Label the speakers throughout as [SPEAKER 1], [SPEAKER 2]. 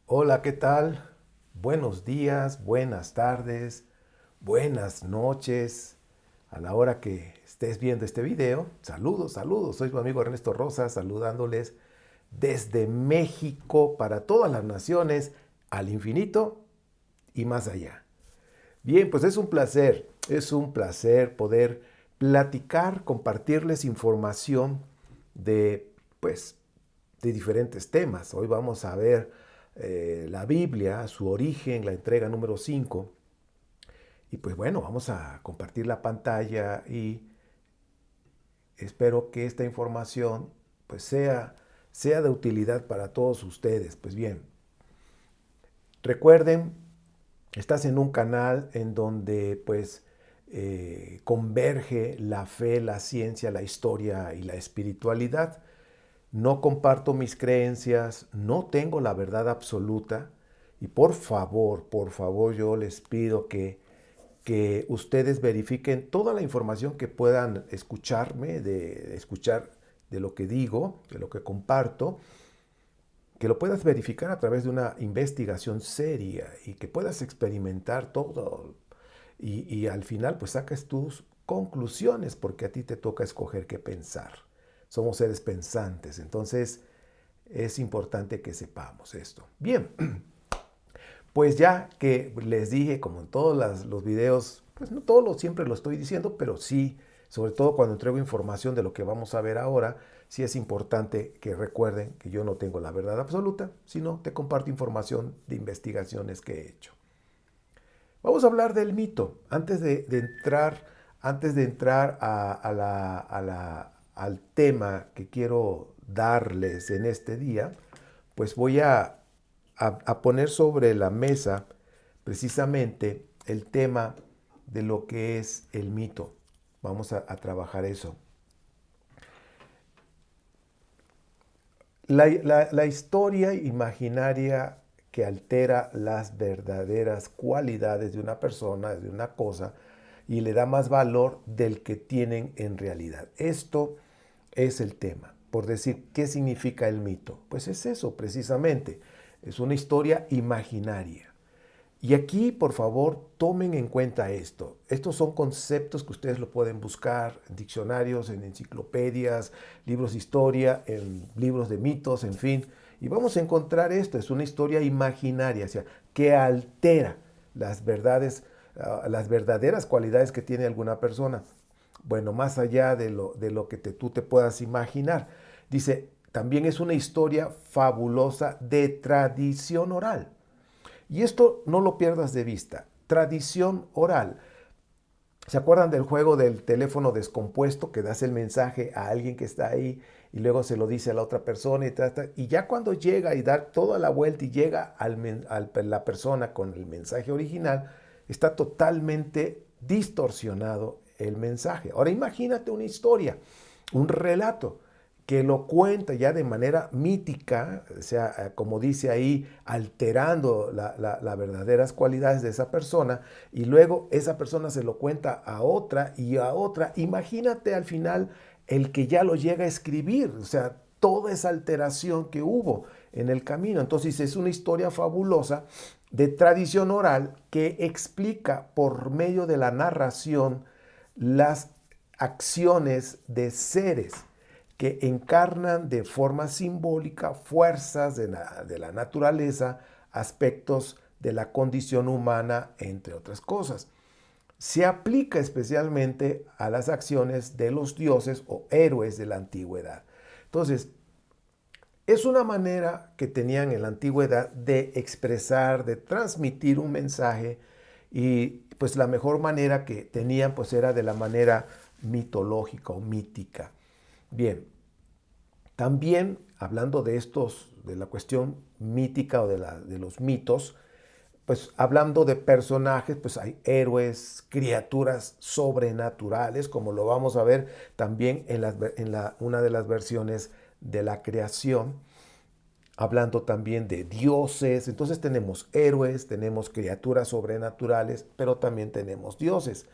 [SPEAKER 1] Hola, ¿qué tal? Buenos días, buenas tardes, buenas noches. A la hora que estés viendo este video, saludos, saludos. Soy tu amigo Ernesto Rosa, saludándoles desde México para todas las naciones, al infinito y más allá. Bien, pues es un placer poder platicar, compartirles información de, pues, de diferentes temas. Hoy vamos a ver la Biblia, su origen, la entrega número 5. Y pues bueno, vamos a compartir la pantalla y espero que esta información pues sea de utilidad para todos ustedes. Pues bien, recuerden, estás en un canal en donde pues converge la fe, la ciencia, la historia y la espiritualidad. No comparto mis creencias, no tengo la verdad absoluta y por favor yo les pido que ustedes verifiquen toda la información que puedan escucharme, de escuchar de lo que digo, de lo que comparto, que lo puedas verificar a través de una investigación seria y que puedas experimentar todo y al final pues saques tus conclusiones porque a ti te toca escoger qué pensar. Somos seres pensantes, entonces es importante que sepamos esto. Bien, pues ya que les dije, como en todos los videos, pues no siempre lo estoy diciendo, pero sí, sobre todo cuando entrego información de lo que vamos a ver ahora, sí es importante que recuerden que yo no tengo la verdad absoluta, sino te comparto información de investigaciones que he hecho. Vamos a hablar del mito. Antes de entrar al tema que quiero darles en este día, pues voy a poner sobre la mesa precisamente el tema de lo que es el mito. Vamos a trabajar eso. La historia imaginaria que altera las verdaderas cualidades de una persona, de una cosa, y le da más valor del que tienen en realidad. Esto es el tema. Por decir, ¿qué significa el mito? Pues es eso, precisamente. Es una historia imaginaria. Y aquí, por favor, tomen en cuenta esto. Estos son conceptos que ustedes lo pueden buscar en diccionarios, en enciclopedias, libros de historia, en libros de mitos, en fin. Y vamos a encontrar esto. Es una historia imaginaria, o sea, que altera las verdades, las verdaderas cualidades que tiene alguna persona. Bueno, más allá de lo que tú te puedas imaginar. Dice, también es una historia fabulosa de tradición oral. Y esto no lo pierdas de vista. Tradición oral. ¿Se acuerdan del juego del teléfono descompuesto que das el mensaje a alguien que está ahí y luego se lo dice a la otra persona y ya cuando llega y da toda la vuelta y llega la persona con el mensaje original, está totalmente distorsionado el mensaje? Ahora imagínate una historia, un relato que lo cuenta ya de manera mítica, o sea, como dice ahí, alterando las verdaderas cualidades de esa persona, y luego esa persona se lo cuenta a otra y a otra. Imagínate al final el que ya lo llega a escribir, o sea, toda esa alteración que hubo en el camino. Entonces es una historia fabulosa de tradición oral que explica por medio de la narración las acciones de seres que encarnan de forma simbólica fuerzas de la naturaleza, aspectos de la condición humana, entre otras cosas. Se aplica especialmente a las acciones de los dioses o héroes de la antigüedad. Entonces, es una manera que tenían en la antigüedad de expresar, de transmitir un mensaje y pues la mejor manera que tenían pues era de la manera mitológica o mítica. Bien, también hablando de estos, de la cuestión mítica o de los mitos, pues hablando de personajes, pues hay héroes, criaturas sobrenaturales, como lo vamos a ver también una de las versiones de la creación, hablando también de dioses. Entonces tenemos héroes, tenemos criaturas sobrenaturales, pero también tenemos dioses.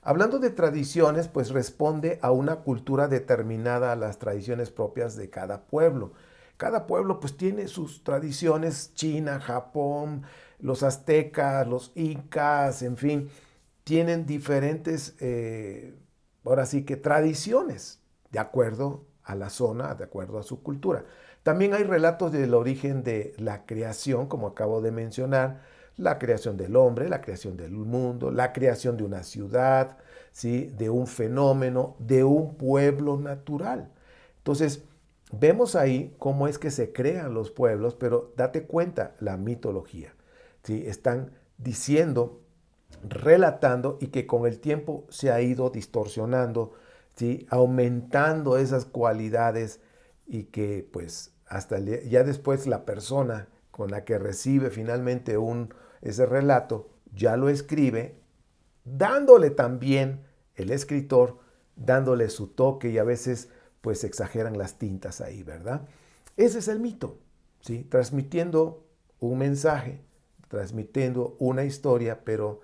[SPEAKER 1] Hablando de tradiciones, pues responde a una cultura determinada, a las tradiciones propias de cada pueblo, Cada pueblo pues tiene sus tradiciones, China, Japón, los aztecas, los incas, en fin, tienen diferentes, ahora sí que tradiciones, de acuerdo a la zona, de acuerdo a su cultura. También hay relatos del origen de la creación, como acabo de mencionar, la creación del hombre, la creación del mundo, la creación de una ciudad, ¿sí? De un fenómeno, de un pueblo natural. Entonces, vemos ahí cómo es que se crean los pueblos, pero date cuenta, la mitología, ¿sí? Están diciendo, relatando y que con el tiempo se ha ido distorsionando, ¿sí? Aumentando esas cualidades y que pues hasta ya después la persona con la que recibe finalmente ese relato ya lo escribe, dándole también el escritor, dándole su toque y a veces pues exageran las tintas ahí, ¿verdad? Ese es el mito, ¿sí? Transmitiendo un mensaje, transmitiendo una historia, pero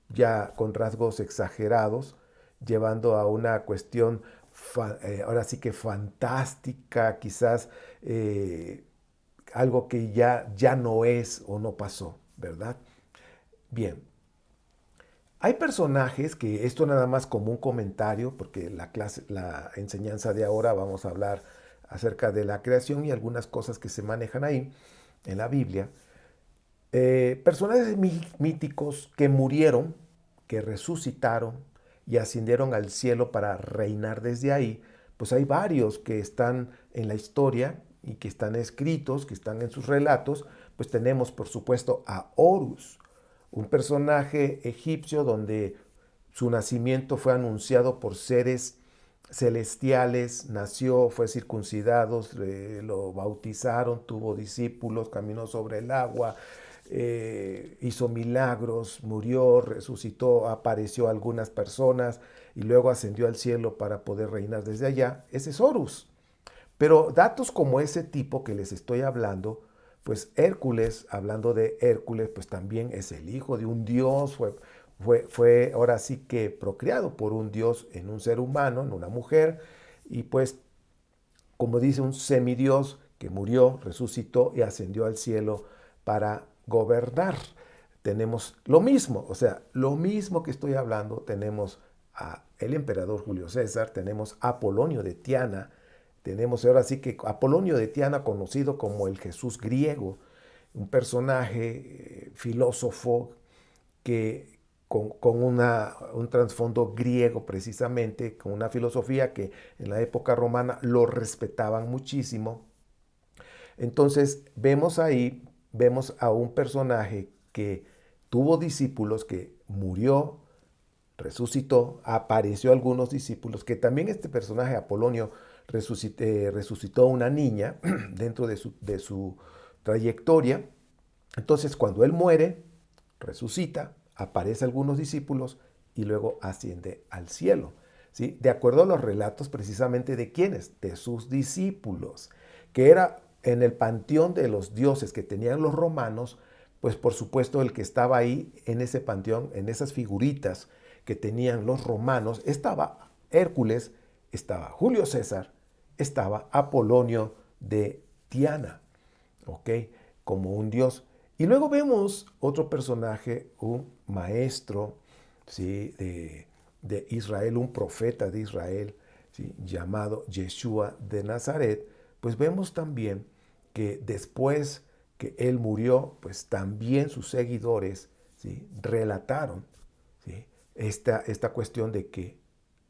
[SPEAKER 1] ya con rasgos exagerados, llevando a una cuestión ahora sí que fantástica, quizás algo que ya no es o no pasó, ¿verdad? Bien, hay personajes que esto nada más como un comentario, porque la enseñanza de ahora vamos a hablar acerca de la creación y algunas cosas que se manejan ahí en la Biblia. Personajes míticos que murieron, que resucitaron y ascendieron al cielo para reinar desde ahí, pues hay varios que están en la historia y que están escritos, que están en sus relatos. Pues tenemos por supuesto a Horus, un personaje egipcio donde su nacimiento fue anunciado por seres celestiales, nació, fue circuncidado, lo bautizaron, tuvo discípulos, caminó sobre el agua, hizo milagros, murió, resucitó, apareció a algunas personas y luego ascendió al cielo para poder reinar desde allá. Ese es Horus. Pero datos como ese tipo que les estoy hablando, pues Hércules, hablando de Hércules, pues también es el hijo de un dios, fue ahora sí que procreado por un dios en un ser humano, en una mujer, y pues como dice un semidios que murió, resucitó y ascendió al cielo para gobernar. Tenemos lo mismo, o sea, lo mismo que estoy hablando, tenemos a el emperador Julio César, tenemos a Apolonio de Tiana, tenemos ahora sí que Apolonio de Tiana, conocido como el Jesús griego, un personaje filósofo que con un trasfondo griego precisamente, con una filosofía que en la época romana lo respetaban muchísimo. Entonces vemos a un personaje que tuvo discípulos, que murió, resucitó, apareció a algunos discípulos, que también este personaje Apolonio resucitó a una niña dentro de su trayectoria. Entonces cuando él muere, resucita, aparece a algunos discípulos y luego asciende al cielo. ¿Sí? De acuerdo a los relatos precisamente de quiénes, de sus discípulos, que era en el panteón de los dioses que tenían los romanos, pues por supuesto el que estaba ahí en ese panteón, en esas figuritas que tenían los romanos, estaba Hércules, estaba Julio César, estaba Apolonio de Tiana, ¿ok? Como un dios. Y luego vemos otro personaje, un maestro, ¿sí? de Israel, un profeta de Israel, ¿sí? Llamado Yeshua de Nazaret. Pues vemos también que después que él murió, pues también sus seguidores, ¿sí? Relataron, ¿sí? esta cuestión de que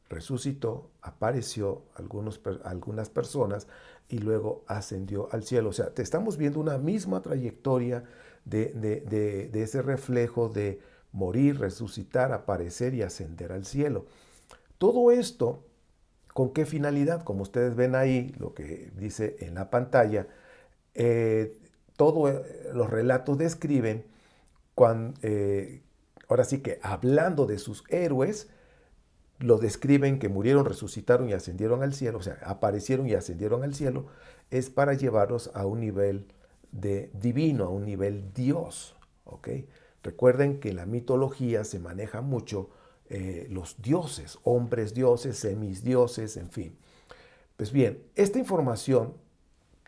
[SPEAKER 1] resucitó, apareció algunas personas y luego ascendió al cielo. O sea, te estamos viendo una misma trayectoria de ese reflejo de morir, resucitar, aparecer y ascender al cielo. Todo esto, ¿con qué finalidad? Como ustedes ven ahí, lo que dice en la pantalla, todos los relatos describen, ahora sí que hablando de sus héroes, lo describen que murieron, resucitaron y ascendieron al cielo, o sea, aparecieron y ascendieron al cielo, es para llevarlos a un nivel de divino, a un nivel Dios, ¿ok? Recuerden que en la mitología se maneja mucho los dioses, hombres dioses, semisdioses, en fin. Pues bien, esta información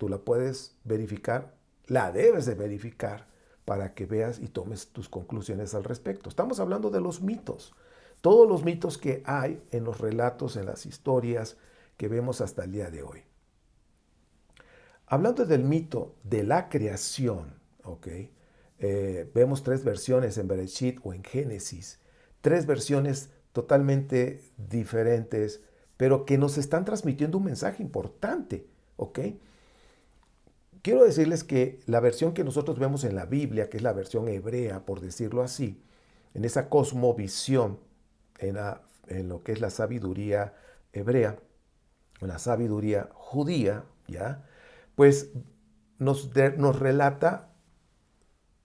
[SPEAKER 1] tú la puedes verificar, la debes de verificar para que veas y tomes tus conclusiones al respecto. Estamos hablando de los mitos, todos los mitos que hay en los relatos, en las historias que vemos hasta el día de hoy. Hablando del mito de la creación, ¿ok? Vemos tres versiones en Bereshit o en Génesis, tres versiones totalmente diferentes, pero que nos están transmitiendo un mensaje importante, ¿ok? Quiero decirles que la versión que nosotros vemos en la Biblia, que es la versión hebrea, por decirlo así, en esa cosmovisión, en lo que es la sabiduría hebrea, en la sabiduría judía, ¿ya? Pues nos relata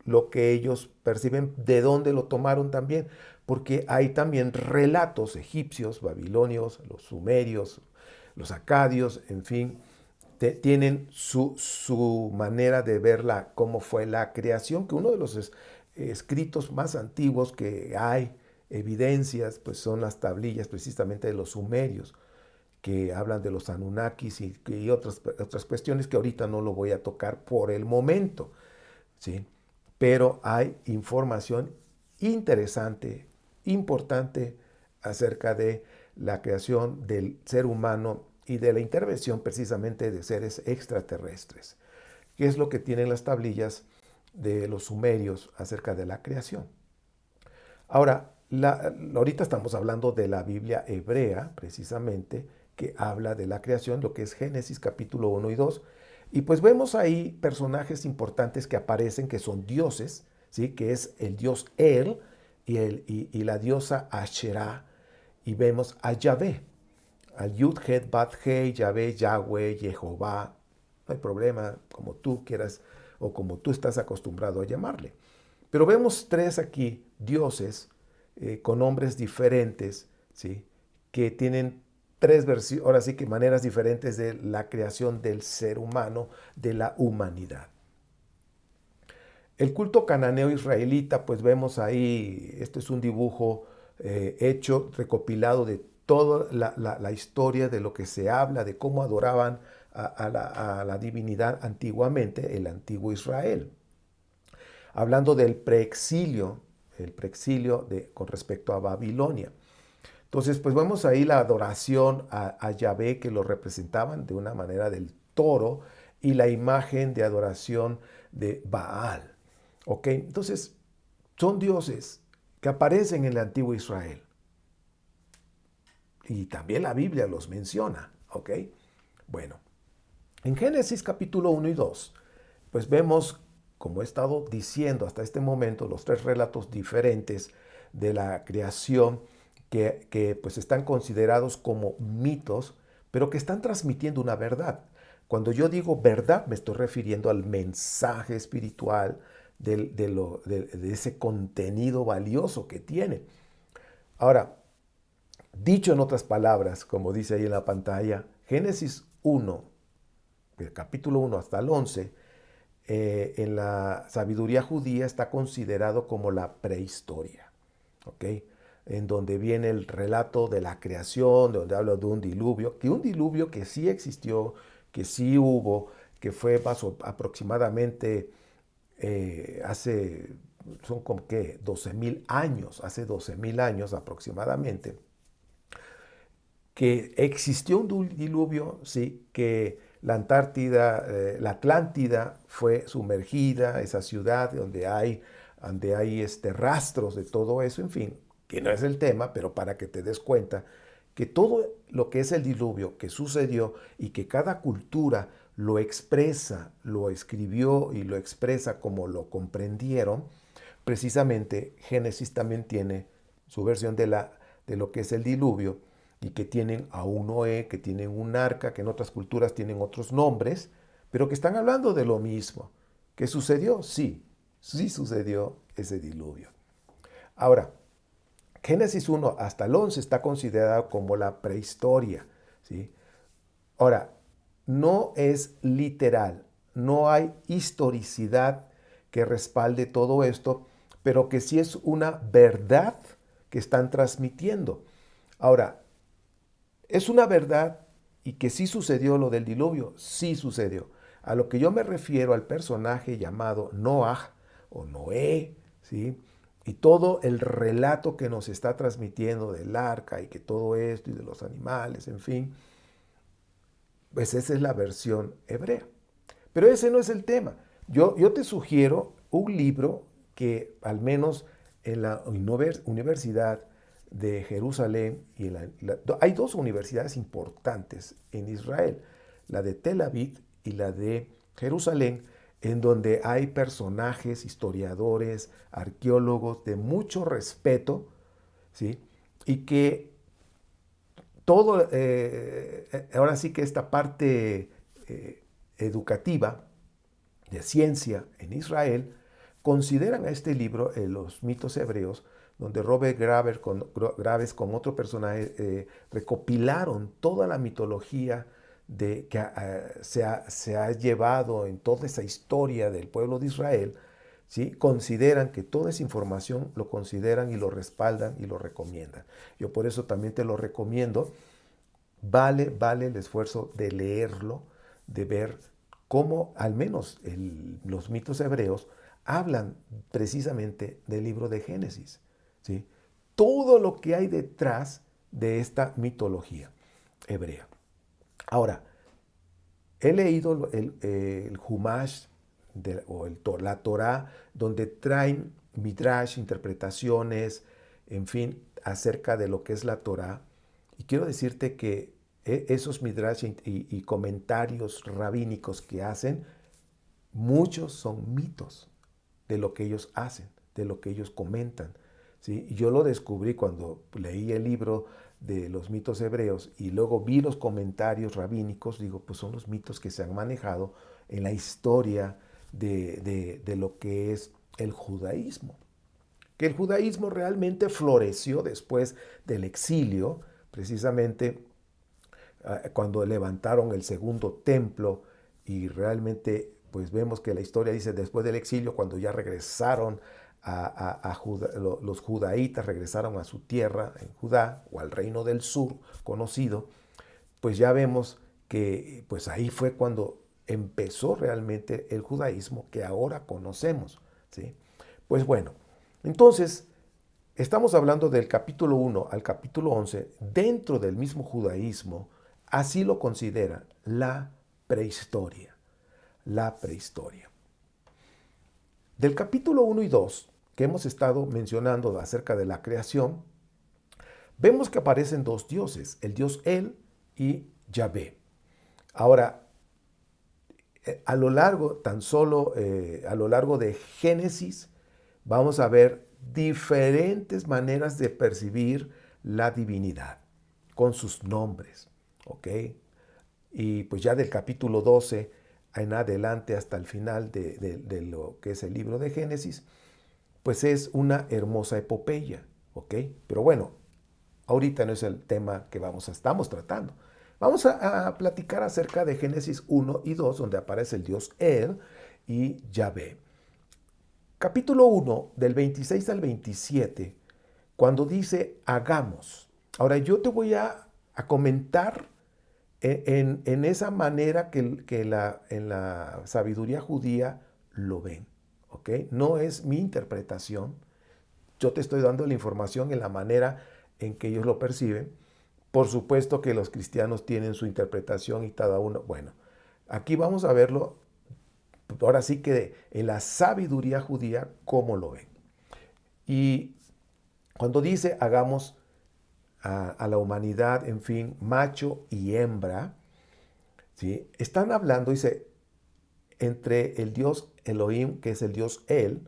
[SPEAKER 1] lo que ellos perciben, de dónde lo tomaron también, porque hay también relatos egipcios, babilonios, los sumerios, los acadios, en fin, tienen su manera de ver cómo fue la creación, que uno de los escritos más antiguos que hay, evidencias, pues son las tablillas precisamente de los sumerios, que hablan de los Anunnakis y otras cuestiones que ahorita no lo voy a tocar por el momento, ¿sí? Pero hay información interesante, importante acerca de la creación del ser humano y de la intervención precisamente de seres extraterrestres, que es lo que tienen las tablillas de los sumerios acerca de la creación. Ahora, ahorita estamos hablando de la Biblia hebrea, precisamente, que habla de la creación, lo que es Génesis capítulo 1 y 2. Y pues vemos ahí personajes importantes que aparecen, que son dioses, ¿sí? Que es el dios El y la diosa Asherah. Y vemos a Yahvé, al Yud, Het, Bat, Hei, Yahvé, Yahweh, Jehová. No hay problema, como tú quieras o como tú estás acostumbrado a llamarle. Pero vemos tres aquí dioses con nombres diferentes, ¿sí? Que tienen tres versiones, ahora sí que maneras diferentes de la creación del ser humano, de la humanidad. El culto cananeo israelita, pues vemos ahí, este es un dibujo hecho, recopilado de toda la historia de lo que se habla, de cómo adoraban a la divinidad antiguamente, el antiguo Israel. Hablando del preexilio, el preexilio con respecto a Babilonia. Entonces, pues vemos ahí la adoración a Yahvé, que lo representaban de una manera del toro, y la imagen de adoración de Baal. ¿Ok? Entonces, son dioses que aparecen en el antiguo Israel. Y también la Biblia los menciona. ¿Ok? Bueno, en Génesis capítulo 1 y 2, pues vemos, como he estado diciendo hasta este momento, los tres relatos diferentes de la creación que pues están considerados como mitos, pero que están transmitiendo una verdad. Cuando yo digo verdad, me estoy refiriendo al mensaje espiritual de ese contenido valioso que tiene. Ahora, dicho en otras palabras, como dice ahí en la pantalla, Génesis 1, del capítulo 1 hasta el 11, en la sabiduría judía está considerado como la prehistoria, ¿ok? En donde viene el relato de la creación, donde habla de un diluvio que sí existió, que sí hubo, que fue aproximadamente son como que 12,000 años, hace 12,000 años aproximadamente, que existió un diluvio, sí, que la Antártida, la Atlántida fue sumergida, esa ciudad donde hay rastros de todo eso, en fin, que no es el tema, pero para que te des cuenta que todo lo que es el diluvio que sucedió y que cada cultura lo expresa, lo escribió y lo expresa como lo comprendieron, precisamente Génesis también tiene su versión de lo que es el diluvio, y que tienen a un Noé, que tienen un arca, que en otras culturas tienen otros nombres, pero que están hablando de lo mismo. ¿Qué sucedió? Sí, sí sucedió ese diluvio. Ahora, Génesis 1 hasta el 11 está considerado como la prehistoria, ¿sí? Ahora, no es literal, no hay historicidad que respalde todo esto, pero que sí es una verdad que están transmitiendo. Ahora, ¿es una verdad y que sí sucedió lo del diluvio? Sí sucedió. A lo que yo me refiero al personaje llamado Noah o Noé, ¿sí? Y todo el relato que nos está transmitiendo del arca y que todo esto y de los animales, en fin, pues esa es la versión hebrea. Pero ese no es el tema. Yo te sugiero un libro que al menos en la Universidad de Jerusalén, hay dos universidades importantes en Israel, la de Tel Aviv y la de Jerusalén, en donde hay personajes, historiadores, arqueólogos de mucho respeto, ¿sí? Y que todo, ahora sí que esta parte educativa de ciencia en Israel consideran a este libro, Los mitos hebreos, donde Robert Graves con otro personaje recopilaron toda la mitología que se ha llevado en toda esa historia del pueblo de Israel. ¿Sí? Consideran que toda esa información lo consideran y lo respaldan y lo recomiendan. Yo por eso también te lo recomiendo. Vale el esfuerzo de leerlo, de ver cómo al menos los mitos hebreos hablan precisamente del libro de Génesis, ¿sí? Todo lo que hay detrás de esta mitología hebrea. Ahora, he leído el Humash la Torah, donde traen midrash, interpretaciones, en fin, acerca de lo que es la Torah. Y quiero decirte que esos midrash y comentarios rabínicos que hacen, muchos son mitos de lo que ellos hacen, de lo que ellos comentan. ¿Sí? Y yo lo descubrí cuando leí el libro de los mitos hebreos y luego vi los comentarios rabínicos, digo, pues son los mitos que se han manejado en la historia de lo que es el judaísmo. Que el judaísmo realmente floreció después del exilio, precisamente cuando levantaron el segundo templo y realmente pues vemos que la historia dice después del exilio, cuando ya regresaron los judaítas, regresaron a su tierra en Judá o al reino del sur conocido, pues ya vemos que pues ahí fue cuando empezó realmente el judaísmo que ahora conocemos, ¿sí? Pues bueno, entonces estamos hablando del capítulo 1 al capítulo 11 dentro del mismo judaísmo, así lo considera la prehistoria, la prehistoria. Del capítulo 1 y 2 que hemos estado mencionando acerca de la creación, vemos que aparecen dos dioses, el dios El y Yahvé. Ahora, a lo largo, tan solo a lo largo de Génesis, vamos a ver diferentes maneras de percibir la divinidad con sus nombres, ¿ok? Y pues ya del capítulo 12 en adelante hasta el final de lo que es el libro de Génesis, pues es una hermosa epopeya, ¿ok? Pero bueno, ahorita no es el tema que estamos tratando. Vamos a platicar acerca de Génesis 1 y 2, donde aparece el dios El y Yahvé. Capítulo 1, del 26 al 27, cuando dice hagamos. Ahora yo te voy a comentar en esa manera que en la sabiduría judía lo ven. ¿Ok? No es mi interpretación. Yo te estoy dando la información en la manera en que ellos lo perciben. Por supuesto que los cristianos tienen su interpretación y cada uno, bueno, aquí vamos a verlo, ahora sí que en la sabiduría judía, cómo lo ven. Y cuando dice hagamos a la humanidad, en fin, macho y hembra, ¿sí? Están hablando, dice, entre el dios Elohim, que es el dios El,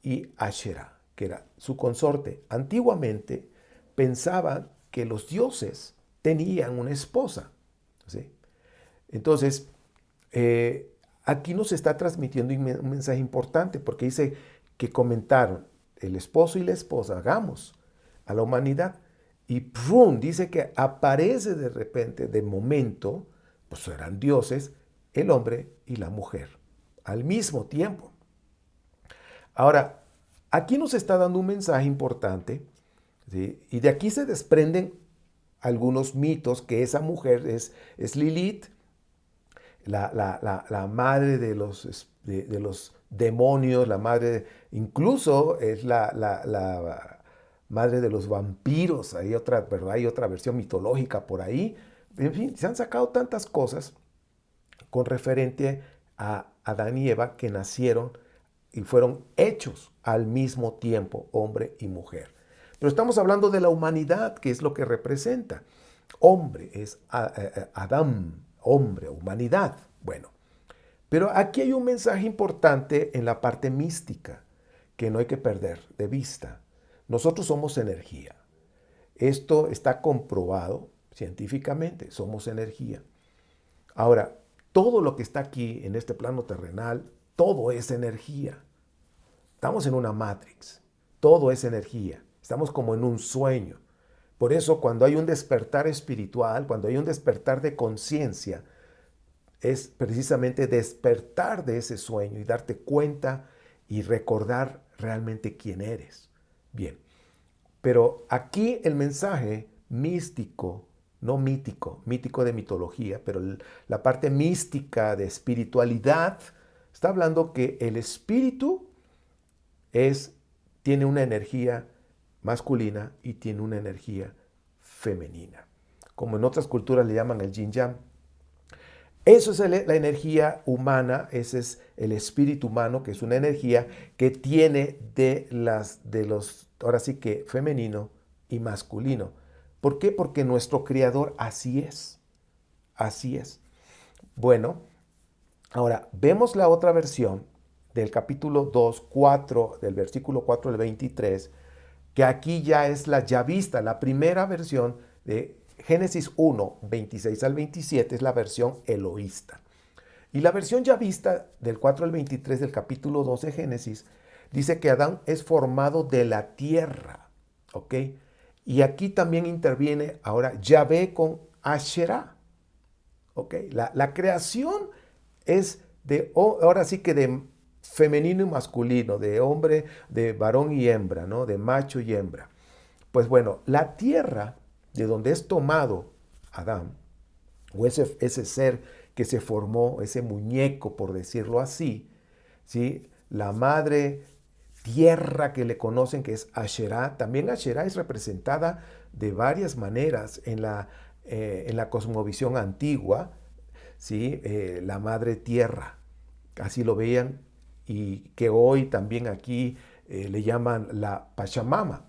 [SPEAKER 1] y Asherah, que era su consorte. Antiguamente pensaban que los dioses tenían una esposa, ¿sí? Entonces, aquí nos está transmitiendo un mensaje importante porque dice que comentaron el esposo y la esposa, hagamos a la humanidad. Y ¡prum! Dice que aparece de repente, de momento, pues eran dioses, el hombre y la mujer, al mismo tiempo. Ahora, aquí nos está dando un mensaje importante, ¿sí? Y de aquí se desprenden algunos mitos que esa mujer es Lilith, la madre de los demonios, la madre, incluso es la madre de los vampiros. Hay otra, ¿verdad? Hay otra versión mitológica por ahí. En fin, se han sacado tantas cosas con referente a Adán y Eva que nacieron y fueron hechos al mismo tiempo, hombre y mujer. Pero estamos hablando de la humanidad, que es lo que representa. Hombre es Adán, hombre, humanidad. Bueno, pero aquí hay un mensaje importante en la parte mística que no hay que perder de vista. Nosotros somos energía. Esto está comprobado científicamente, somos energía. Ahora, todo lo que está aquí en este plano terrenal, todo es energía. Estamos en una matrix, todo es energía. Estamos como en un sueño. Por eso cuando hay un despertar espiritual, cuando hay un despertar de conciencia, es precisamente despertar de ese sueño y darte cuenta y recordar realmente quién eres. Bien, pero aquí el mensaje místico, no mítico, mítico de mitología, pero la parte mística de espiritualidad, está hablando que el espíritu tiene una energía masculina y tiene una energía femenina. Como en otras culturas le llaman el yin yang. Eso es la energía humana, ese es el espíritu humano, que es una energía que tiene ahora sí que femenino y masculino. ¿Por qué? Porque nuestro creador así es. Así es. Bueno, ahora vemos la otra versión del capítulo 2, 4, del versículo 4 al 23, que aquí ya es la yavista, la primera versión de Génesis 1, 26 al 27 es la versión eloísta. Y la versión yavista del 4 al 23 del capítulo 2 de Génesis dice que Adán es formado de la tierra, ¿ok? Y aquí también interviene ahora Yahvé con Asherah, ¿ok? La creación es ahora sí que de femenino y masculino, de hombre, de varón y hembra, ¿no? De macho y hembra. Pues bueno, la tierra de donde es tomado Adán, o ese ser que se formó, ese muñeco, por decirlo así, ¿sí? La madre tierra que le conocen, que es Asherah. También Asherah es representada de varias maneras en la cosmovisión antigua, ¿sí? La madre tierra, así lo veían, y que hoy también aquí le llaman la Pachamama,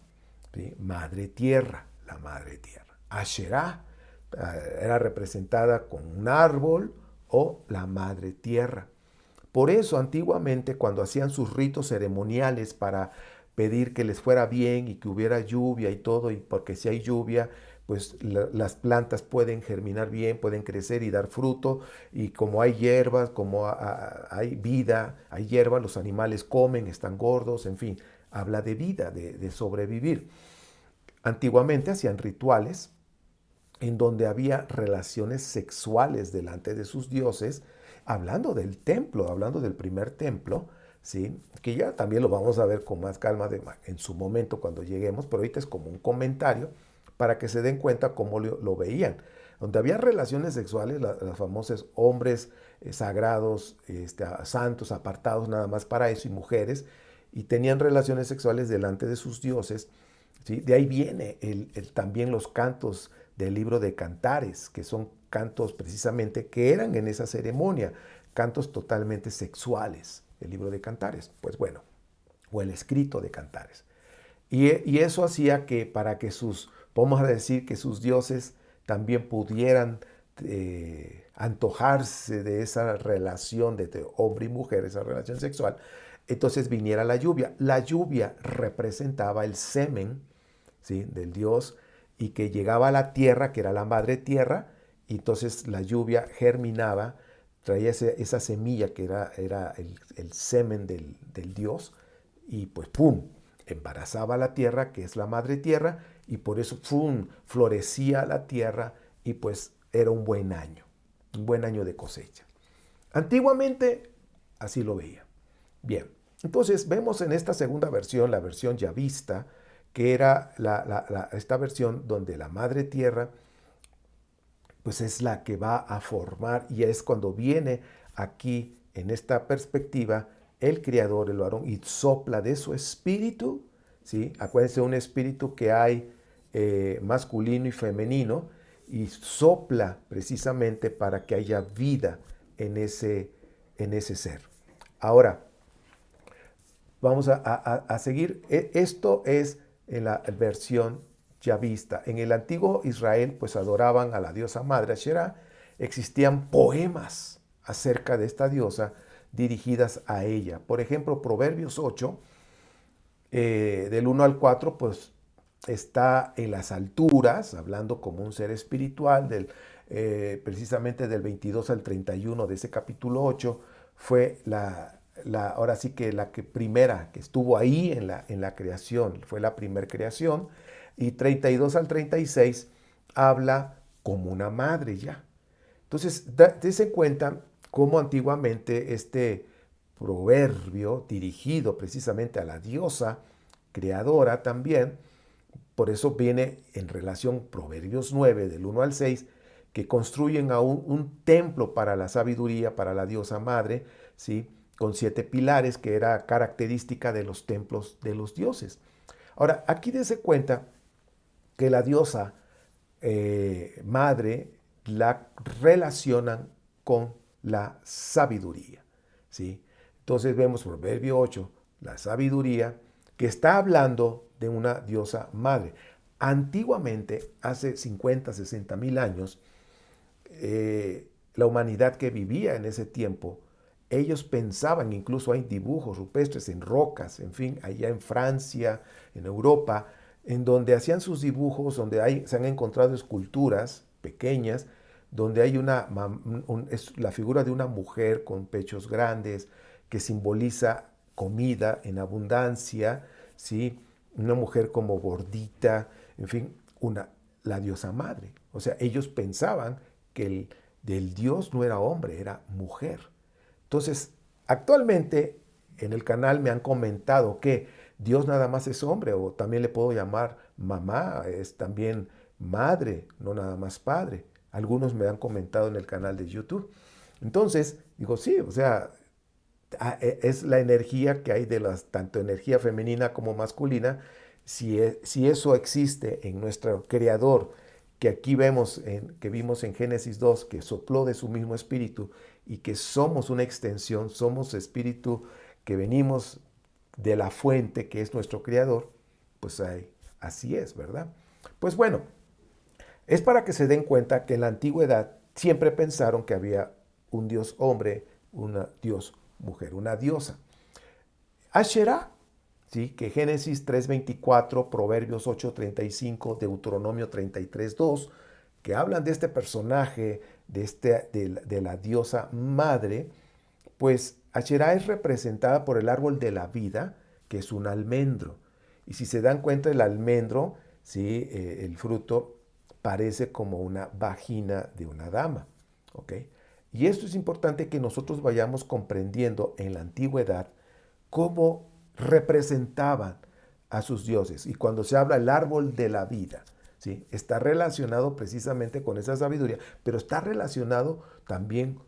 [SPEAKER 1] ¿sí? Madre tierra, la madre tierra. Asherah era representada con un árbol o la madre tierra. Por eso antiguamente cuando hacían sus ritos ceremoniales para pedir que les fuera bien y que hubiera lluvia y todo, y porque si hay lluvia, pues las plantas pueden germinar bien, pueden crecer y dar fruto, y como hay hierbas, como hay vida, hay hierba, los animales comen, están gordos, en fin, habla de vida, de sobrevivir. Antiguamente hacían rituales en donde había relaciones sexuales delante de sus dioses, hablando del templo, hablando del primer templo, ¿sí? Que ya también lo vamos a ver con más calma en su momento cuando lleguemos, pero ahorita es como un comentario para que se den cuenta cómo lo veían. Donde había relaciones sexuales, las famosas hombres sagrados, santos, apartados nada más para eso, y mujeres, y tenían relaciones sexuales delante de sus dioses, ¿sí? De ahí viene también los cantos del libro de Cantares, que son cantos precisamente que eran en esa ceremonia, cantos totalmente sexuales, el libro de Cantares, pues bueno, o el escrito de Cantares. Y eso hacía que para que podemos decir que sus dioses también pudieran antojarse de esa relación de hombre y mujer, esa relación sexual, entonces viniera la lluvia. La lluvia representaba el semen, ¿sí? Del dios, y que llegaba a la tierra, que era la madre tierra, y entonces la lluvia germinaba, traía esa semilla que era el semen del dios, y pues ¡pum!, embarazaba la tierra, que es la madre tierra, y por eso ¡pum!, florecía la tierra, y pues era un buen año de cosecha. Antiguamente así lo veía. Bien, entonces vemos en esta segunda versión, la versión yavista, que era esta versión donde la madre tierra pues es la que va a formar, y es cuando viene aquí en esta perspectiva el Creador, el varón, y sopla de su espíritu, ¿sí? Acuérdense, un espíritu que hay masculino y femenino, y sopla precisamente para que haya vida en ese ser. Ahora, vamos a seguir. Esto es en la versión ya vista. En el antiguo Israel, pues adoraban a la diosa madre Asherah. Existían poemas acerca de esta diosa dirigidas a ella. Por ejemplo, Proverbios 8, del 1 al 4, pues está en las alturas, hablando como un ser espiritual, precisamente del 22 al 31 de ese capítulo 8, fue ahora sí que la primera que estuvo ahí en la creación, fue la primera creación, y 32 al 36 habla como una madre ya. Entonces, dése cuenta cómo antiguamente este proverbio dirigido precisamente a la diosa creadora también, por eso viene en relación Proverbios 9 del 1 al 6, que construyen aún un templo para la sabiduría, para la diosa madre, ¿sí? Con 7 pilares, que era característica de los templos de los dioses. Ahora, aquí dése cuenta que la diosa madre la relacionan con la sabiduría, ¿sí? Entonces vemos Proverbio 8, la sabiduría, que está hablando de una diosa madre. Antiguamente, hace 50, 60 mil años, la humanidad que vivía en ese tiempo, ellos pensaban, incluso hay dibujos rupestres en rocas, en fin, allá en Francia, en Europa, en donde hacían sus dibujos, donde se han encontrado esculturas pequeñas, donde hay es la figura de una mujer con pechos grandes, que simboliza comida en abundancia, ¿sí? Una mujer como gordita, en fin, la diosa madre. O sea, ellos pensaban que del Dios no era hombre, era mujer. Entonces, actualmente en el canal me han comentado que Dios nada más es hombre, o también le puedo llamar mamá, es también madre, no nada más padre. Algunos me han comentado en el canal de YouTube. Entonces, digo, sí, o sea, es la energía que hay tanto energía femenina como masculina. Si eso existe en nuestro Creador, que aquí que vimos en Génesis 2, que sopló de su mismo espíritu, y que somos una extensión, somos espíritu que venimos de la fuente que es nuestro Creador, pues así es, ¿verdad? Pues bueno, es para que se den cuenta que en la antigüedad siempre pensaron que había un Dios hombre, una Dios mujer, una diosa. Asherah, ¿sí? Que Génesis 3:24, Proverbios 8:35, Deuteronomio 33:2, que hablan de este personaje, de la diosa madre, pues Asherah es representada por el árbol de la vida, que es un almendro. Y si se dan cuenta, el almendro, ¿sí? El fruto parece como una vagina de una dama, ¿ok? Y esto es importante que nosotros vayamos comprendiendo en la antigüedad cómo representaban a sus dioses. Y cuando se habla el árbol de la vida, ¿sí? Está relacionado precisamente con esa sabiduría, pero está relacionado también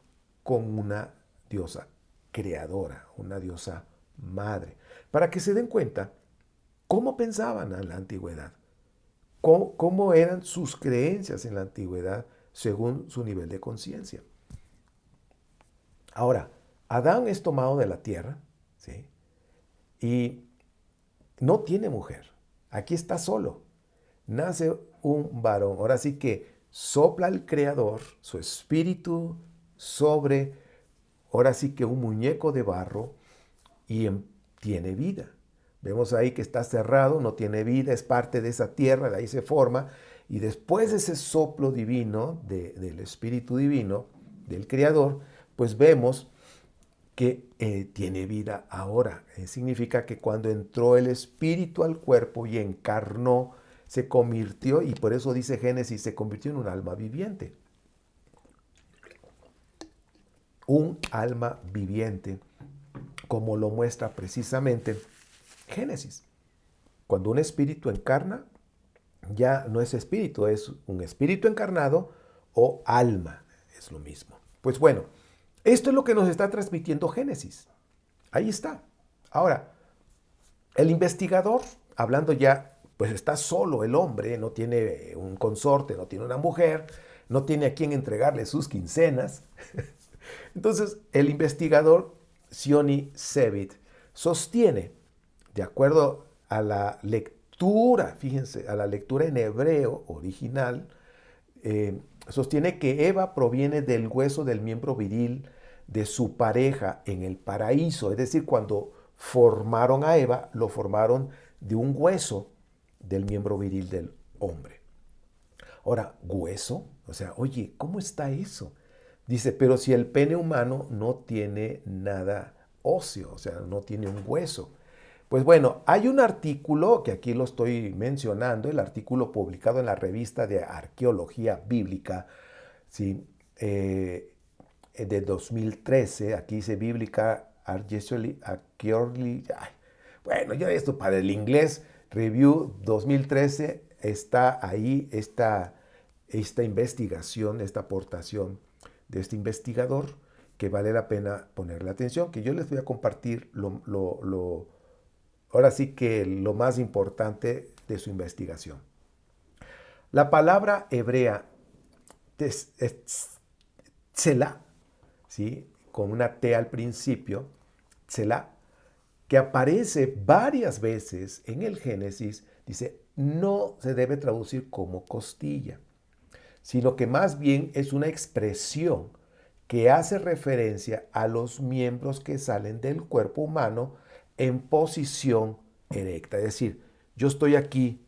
[SPEAKER 1] con una diosa creadora, una diosa madre. Para que se den cuenta cómo pensaban en la antigüedad, cómo eran sus creencias en la antigüedad según su nivel de conciencia. Ahora, Adán es tomado de la tierra, ¿sí? Y no tiene mujer. Aquí está solo. Nace un varón. Ahora sí que sopla el Creador su espíritu sobre, ahora sí que un muñeco de barro, y tiene vida. Vemos ahí que está cerrado, no tiene vida, es parte de esa tierra, de ahí se forma. Y después de ese soplo divino, del espíritu divino, del Creador, pues vemos que tiene vida ahora. Significa que cuando entró el espíritu al cuerpo y encarnó, se convirtió, y por eso dice Génesis, se convirtió en un alma viviente. Un alma viviente, como lo muestra precisamente Génesis. Cuando un espíritu encarna, ya no es espíritu, es un espíritu encarnado o alma, es lo mismo. Pues bueno, esto es lo que nos está transmitiendo Génesis. Ahí está. Ahora, el investigador, hablando ya, pues está solo el hombre, no tiene un consorte, no tiene una mujer, no tiene a quien entregarle sus quincenas. Entonces, el investigador Sioni Sevit sostiene, de acuerdo a la lectura, fíjense, a la lectura en hebreo original, sostiene que Eva proviene del hueso del miembro viril de su pareja en el paraíso. Es decir, cuando formaron a Eva, lo formaron de un hueso del miembro viril del hombre. Ahora, hueso, o sea, oye, ¿cómo está eso? Dice, pero si el pene humano no tiene nada óseo, o sea, no tiene un hueso. Pues bueno, hay un artículo que aquí lo estoy mencionando, el artículo publicado en la revista de Arqueología Bíblica, ¿sí? De 2013, aquí dice Bíblica Archaeology. Bueno, ya esto para el inglés, Review 2013, está ahí esta investigación, esta aportación de este investigador que vale la pena ponerle atención, que yo les voy a compartir ahora sí que lo más importante de su investigación. La palabra hebrea tselá, ¿sí? Con una T al principio, tselá, que aparece varias veces en el Génesis, dice, no se debe traducir como costilla, sino que más bien es una expresión que hace referencia a los miembros que salen del cuerpo humano en posición erecta. Es decir, yo estoy aquí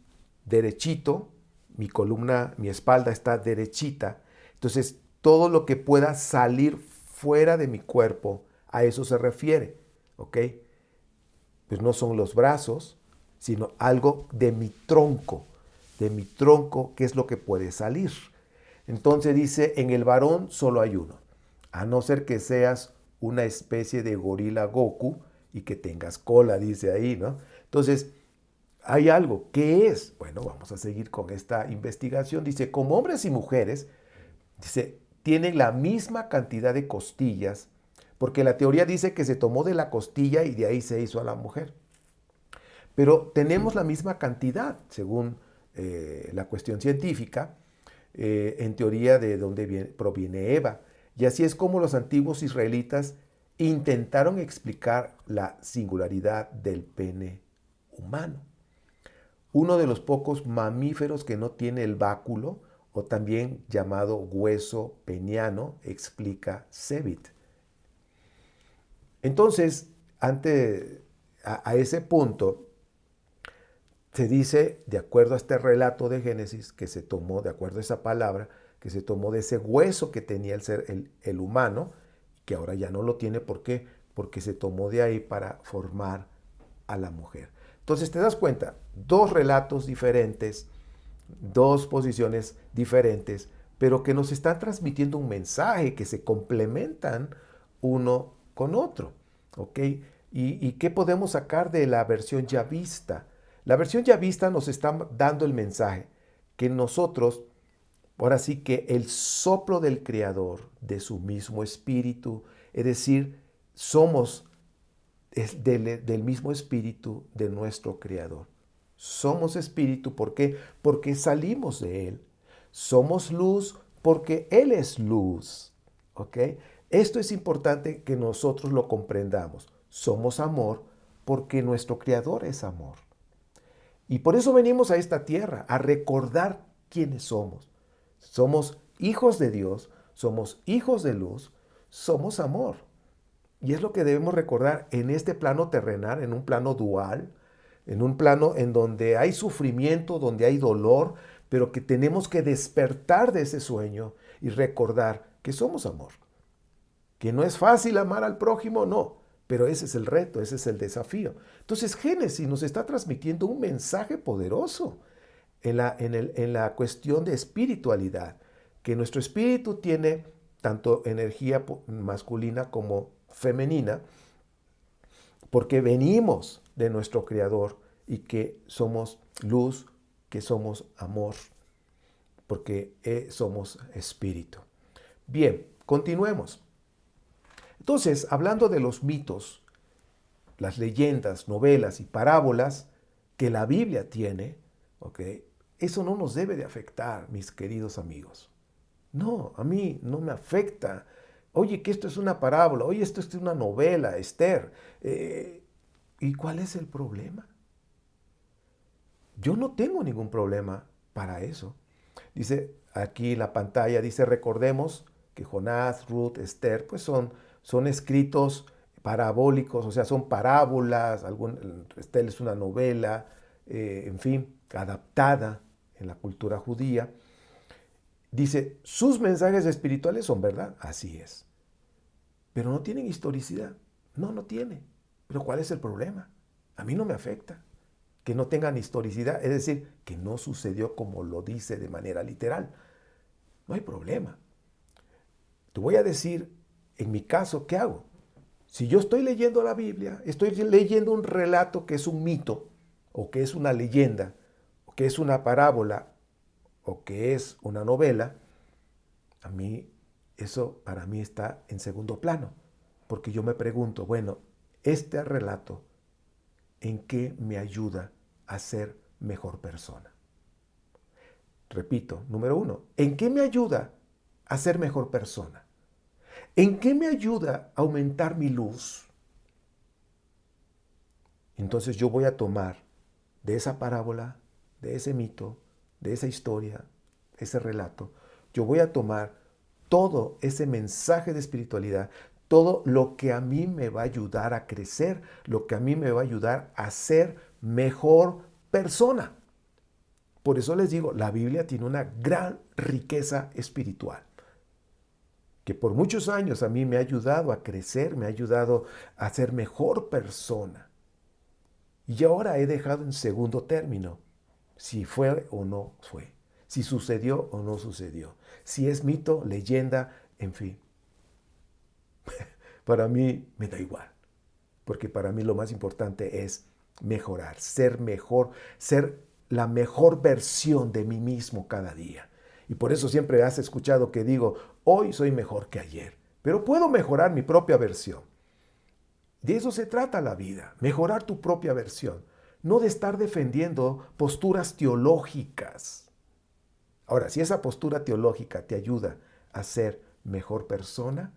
[SPEAKER 1] derechito, mi columna, mi espalda está derechita, entonces todo lo que pueda salir fuera de mi cuerpo, a eso se refiere, ¿ok? Pues no son los brazos, sino algo de mi tronco, qué es lo que puede salir. Entonces dice, en el varón solo hay uno, a no ser que seas una especie de gorila Goku y que tengas cola, dice ahí, ¿no? Entonces, hay algo, ¿qué es? Bueno, vamos a seguir con esta investigación. Dice, como hombres y mujeres, dice, tienen la misma cantidad de costillas, porque la teoría dice que se tomó de la costilla y de ahí se hizo a la mujer. Pero tenemos la misma cantidad, según la cuestión científica, en teoría de dónde proviene Eva. Y así es como los antiguos israelitas intentaron explicar la singularidad del pene humano. Uno de los pocos mamíferos que no tiene el báculo, o también llamado hueso peniano, explica Sevit. Entonces, ante a ese punto, se dice, de acuerdo a este relato de Génesis, que se tomó, de acuerdo a esa palabra, que se tomó de ese hueso que tenía el humano, que ahora ya no lo tiene. ¿Por qué? Porque se tomó de ahí para formar a la mujer. Entonces te das cuenta, dos relatos diferentes, dos posiciones diferentes, pero que nos están transmitiendo un mensaje, que se complementan uno con otro. ¿Ok? ¿Y qué podemos sacar de la versión ya vista? La versión ya vista nos está dando el mensaje que nosotros, ahora sí que el soplo del Creador, de su mismo espíritu, es decir, somos del mismo espíritu de nuestro Creador. Somos espíritu, ¿por qué? Porque salimos de Él. Somos luz porque Él es luz. ¿Ok? Esto es importante que nosotros lo comprendamos. Somos amor porque nuestro Creador es amor. Y por eso venimos a esta tierra, a recordar quiénes somos. Somos hijos de Dios, somos hijos de luz, somos amor. Y es lo que debemos recordar en este plano terrenal, en un plano dual, en un plano en donde hay sufrimiento, donde hay dolor, pero que tenemos que despertar de ese sueño y recordar que somos amor. Que no es fácil amar al prójimo, no, pero ese es el reto, ese es el desafío. Entonces Génesis nos está transmitiendo un mensaje poderoso en la cuestión de espiritualidad, que nuestro espíritu tiene tanto energía masculina como femenina, porque venimos de nuestro Creador y que somos luz, que somos amor. porque somos espíritu. Bien, continuemos. Entonces, hablando de los mitos, las leyendas, novelas y parábolas que la Biblia tiene, ¿ok? Eso no nos debe de afectar, mis queridos amigos. No, a mí no me afecta. Oye, que esto es una parábola, oye, esto es una novela, Esther. ¿Y cuál es el problema? Yo no tengo ningún problema para eso. Dice aquí la pantalla, dice, recordemos que Jonás, Ruth, Esther, pues son escritos parabólicos, o sea, son parábolas, Esther es una novela, en fin, adaptada en la cultura judía. Dice, sus mensajes espirituales son verdad, así es, pero no tienen historicidad. No, no tiene. Pero ¿cuál es el problema? A mí no me afecta que no tengan historicidad, es decir, que no sucedió como lo dice de manera literal. No hay problema. Te voy a decir, en mi caso, ¿qué hago? Si yo estoy leyendo la Biblia, estoy leyendo un relato que es un mito, o que es una leyenda, o que es una parábola, o que es una novela, a mí eso para mí está en segundo plano, porque yo me pregunto, bueno, este relato, ¿en qué me ayuda a ser mejor persona? Repito, número uno, ¿en qué me ayuda a ser mejor persona? ¿En qué me ayuda a aumentar mi luz? Entonces yo voy a tomar de esa parábola, de ese mito, de esa historia, ese relato, yo voy a tomar todo ese mensaje de espiritualidad, todo lo que a mí me va a ayudar a crecer, lo que a mí me va a ayudar a ser mejor persona. Por eso les digo, la Biblia tiene una gran riqueza espiritual, que por muchos años a mí me ha ayudado a crecer, me ha ayudado a ser mejor persona. Y ahora he dejado en segundo término si fue o no fue, si sucedió o no sucedió, si es mito, leyenda, en fin. Para mí me da igual, porque para mí lo más importante es mejorar, ser mejor, ser la mejor versión de mí mismo cada día. Y por eso siempre has escuchado que digo, hoy soy mejor que ayer, pero puedo mejorar mi propia versión. De eso se trata la vida, mejorar tu propia versión, no de estar defendiendo posturas teológicas. Ahora, si esa postura teológica te ayuda a ser mejor persona,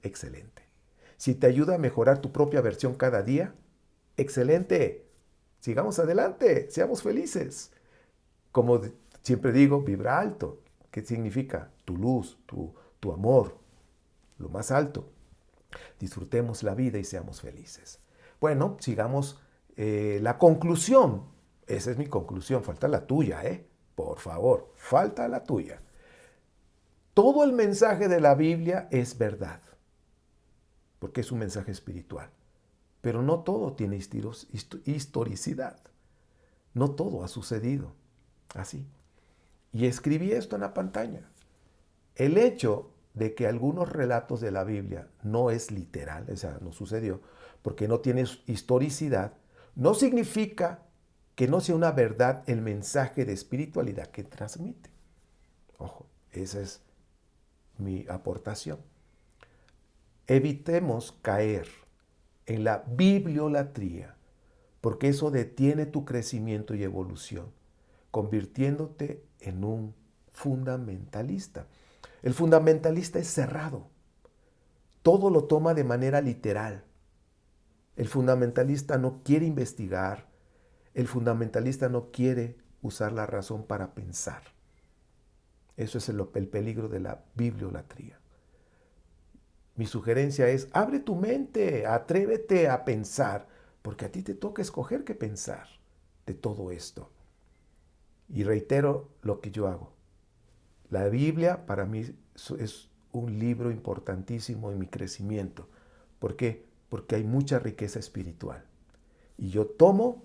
[SPEAKER 1] excelente. Si te ayuda a mejorar tu propia versión cada día, excelente. Sigamos adelante, seamos felices. Como siempre digo, vibra alto. ¿Qué significa? Tu luz, tu amor, lo más alto. Disfrutemos la vida y seamos felices. Bueno, sigamos la conclusión. Esa es mi conclusión. Falta la tuya, ¿eh? Por favor, falta la tuya. Todo el mensaje de la Biblia es verdad, porque es un mensaje espiritual. Pero no todo tiene historicidad. No todo ha sucedido así. Y escribí esto en la pantalla. El hecho de que algunos relatos de la Biblia no es literal, o sea, no sucedió, porque no tiene historicidad, no significa que no sea una verdad el mensaje de espiritualidad que transmite. Ojo, esa es mi aportación. Evitemos caer en la bibliolatría, porque eso detiene tu crecimiento y evolución, convirtiéndote en un fundamentalista. El fundamentalista es cerrado, todo lo toma de manera literal. El fundamentalista no quiere investigar, el fundamentalista no quiere usar la razón para pensar. Eso es el peligro de la bibliolatría. Mi sugerencia es, abre tu mente, atrévete a pensar, porque a ti te toca escoger qué pensar de todo esto. Y reitero lo que yo hago. La Biblia para mí es un libro importantísimo en mi crecimiento. ¿Por qué? Porque hay mucha riqueza espiritual. Y yo tomo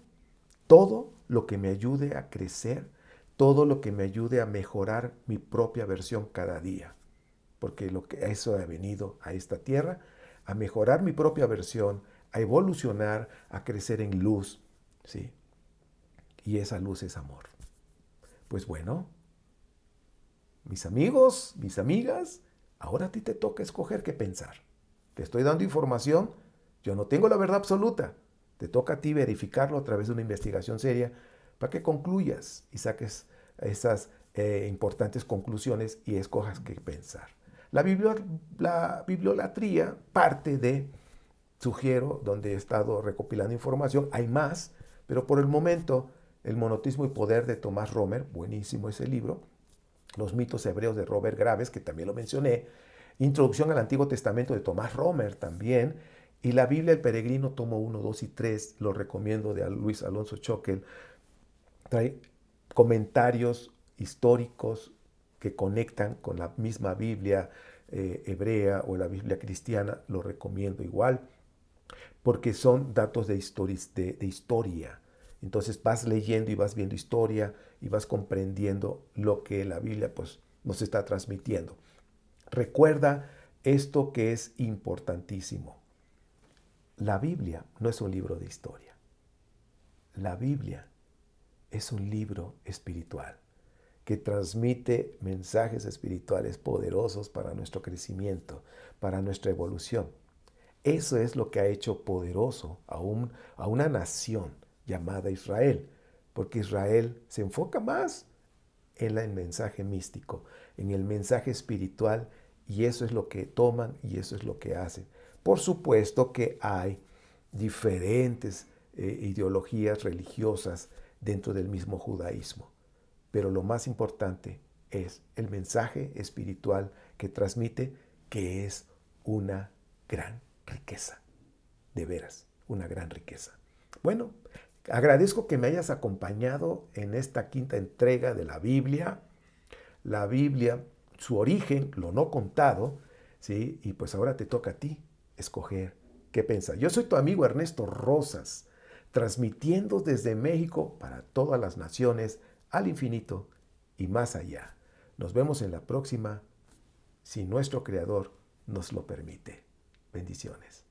[SPEAKER 1] todo lo que me ayude a crecer, todo lo que me ayude a mejorar mi propia versión cada día. Porque a eso he venido a esta tierra, a mejorar mi propia versión, a evolucionar, a crecer en luz, ¿sí? Y esa luz es amor. Pues bueno, mis amigos, mis amigas, ahora a ti te toca escoger qué pensar. Te estoy dando información, yo no tengo la verdad absoluta. Te toca a ti verificarlo a través de una investigación seria para que concluyas y saques esas importantes conclusiones y escojas qué pensar. La bibliolatría parte de, sugiero, donde he estado recopilando información, hay más, pero por el momento, El monoteísmo y poder de Tomás Romer, buenísimo ese libro, Los mitos hebreos de Robert Graves, que también lo mencioné, Introducción al Antiguo Testamento de Tomás Romer también, y la Biblia El Peregrino, tomo 1, 2 y 3, lo recomiendo, de Luis Alonso Choquel. Trae comentarios históricos que conectan con la misma Biblia hebrea o la Biblia cristiana, lo recomiendo igual, porque son datos de historia. Entonces vas leyendo y vas viendo historia y vas comprendiendo lo que la Biblia pues, nos está transmitiendo. Recuerda esto que es importantísimo. La Biblia no es un libro de historia. La Biblia es un libro espiritual que transmite mensajes espirituales poderosos para nuestro crecimiento, para nuestra evolución. Eso es lo que ha hecho poderoso a una nación llamada Israel, porque Israel se enfoca más en el mensaje místico, en el mensaje espiritual, y eso es lo que toman y eso es lo que hacen. Por supuesto que hay diferentes ideologías religiosas dentro del mismo judaísmo, pero lo más importante es el mensaje espiritual que transmite, que es una gran riqueza, de veras, una gran riqueza. Bueno, agradezco que me hayas acompañado en esta quinta entrega de la Biblia. La Biblia, su origen, lo no contado, ¿sí? Y pues ahora te toca a ti escoger qué pensar. Yo soy tu amigo Ernesto Rosas, transmitiendo desde México para todas las naciones, al infinito y más allá. Nos vemos en la próxima, si nuestro Creador nos lo permite. Bendiciones.